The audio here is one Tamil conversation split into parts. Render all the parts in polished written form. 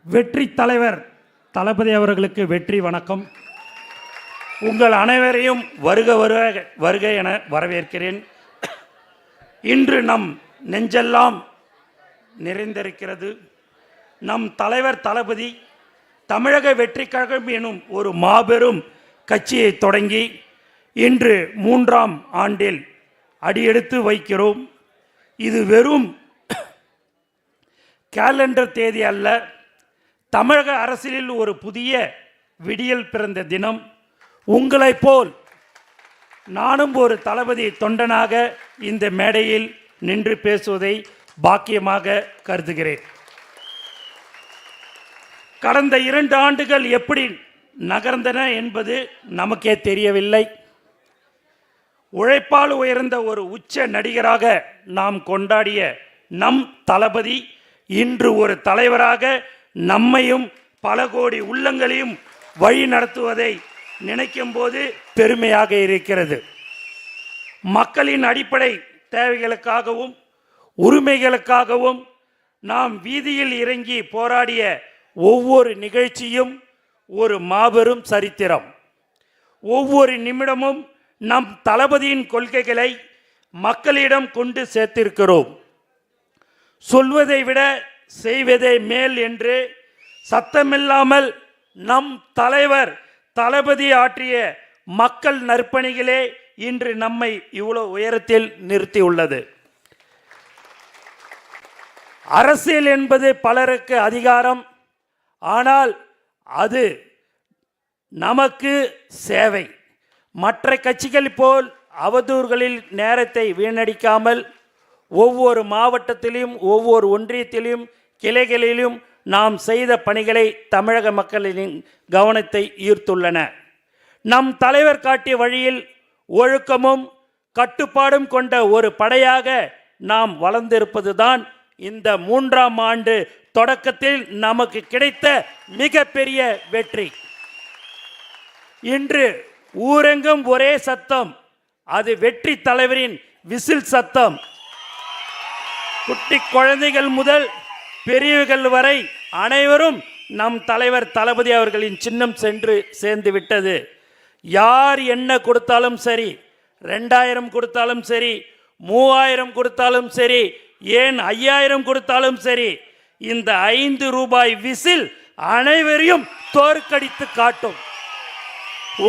வெற்றி தலைவர் தளபதி அவர்களுக்கு வெற்றி வணக்கம். உங்கள் அனைவரையும் வருக என வரவேற்கிறேன். இன்று நம் நெஞ்செல்லாம் நிறைந்திருக்கிறது. நம் தலைவர் தளபதி தமிழக வெற்றி கழகம் எனும் ஒரு மாபெரும் கட்சியை தொடங்கி இன்று 3ஆம் ஆண்டில் அடியெடுத்து வைக்கிறோம். இது வெறும் கேலண்டர் தேதி அல்ல, தமிழக அரசியலில் ஒரு புதிய விடியல் பிறந்த தினம். உங்களைப் போல் நானும் ஒரு தளபதி தொண்டனாக இந்த மேடையில் நின்று பேசுவதை பாக்கியமாக கருதுகிறேன். கடந்த 2 ஆண்டுகள் எப்படி நகர்ந்தன என்பது நமக்கே தெரியவில்லை. உழைப்பால் உயர்ந்த ஒரு உச்ச நடிகராக நாம் கொண்டாடிய நம் தளபதி இன்று ஒரு தலைவராக நம்மையும் பல கோடி உள்ளங்களையும் வழி நடத்துவதை நினைக்கும் போது பெருமையாக இருக்கிறது. மக்களின் அடிப்படை தேவைகளுக்காகவும் உரிமைகளுக்காகவும் நாம் வீதியில் இறங்கி போராடிய ஒவ்வொரு நிகழ்ச்சியும் ஒரு மாபெரும் சரித்திரம். ஒவ்வொரு நிமிடமும் நம் தளபதியின் கொள்கைகளை மக்களிடம் கொண்டு சேர்த்திருக்கிறோம். சொல்வதை விட செய்வதே மேல் என்று சத்தமில்லாமல் நம் தலைவர் தளபதி ஆற்றிய மக்கள் நற்பணிகளே இன்று நம்மை இவ்வளவு உயரத்தில் நிறுத்தியுள்ளது. அரசியல் என்பது பலருக்கு அதிகாரம், ஆனால் அது நமக்கு சேவை. மற்ற கட்சிகள் போல் அவதூறுகளில் நேரத்தை வீணடிக்காமல் ஒவ்வொரு மாவட்டத்திலும் ஒவ்வொரு ஒன்றியத்திலும் கிளைகளிலும் நாம் செய்த பணிகளை தமிழக மக்களின் கவனத்தை ஈர்த்துள்ளன. நம் தலைவர் காட்டிய வழியில் ஒழுக்கமும் கட்டுப்பாடும் கொண்ட ஒரு படையாக நாம் வளர்ந்திருப்பதுதான் இந்த 3ஆம் ஆண்டு தொடக்கத்தில் நமக்கு கிடைத்த மிகப்பெரிய வெற்றி. இன்று ஊரெங்கும் ஒரே சத்தம், அது வெற்றி தலைவரின் விசில் சத்தம். குட்டி குழந்தைகள் முதல் பெரியவர்கள் வரை அனைவரும் நம் தலைவர் தளபதி அவர்களின் சின்னம் சென்று சேர்ந்து விட்டது. யார் என்ன கொடுத்தாலும் சரி, 2000 கொடுத்தாலும் சரி, 3000 கொடுத்தாலும் சரி, ஏன் 5000 கொடுத்தாலும் சரி, இந்த 5 ரூபாய் விசில் அனைவரையும் தோற்கடித்து காட்டும்.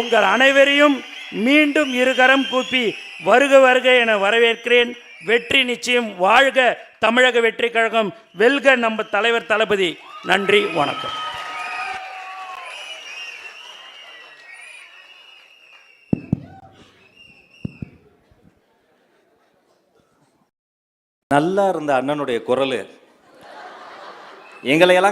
உங்கள் அனைவரையும் மீண்டும் இருகரம் கூப்பி வருக என வரவேற்கிறேன். வெற்றி நிச்சயம். வாழ்க தமிழக வெற்றி கழகம், வெல்க நம்ம தலைவர் தளபதி. நன்றி, வணக்கம். நல்லா இருந்த அண்ணனுடைய குரல் எங்களையெல்லாம்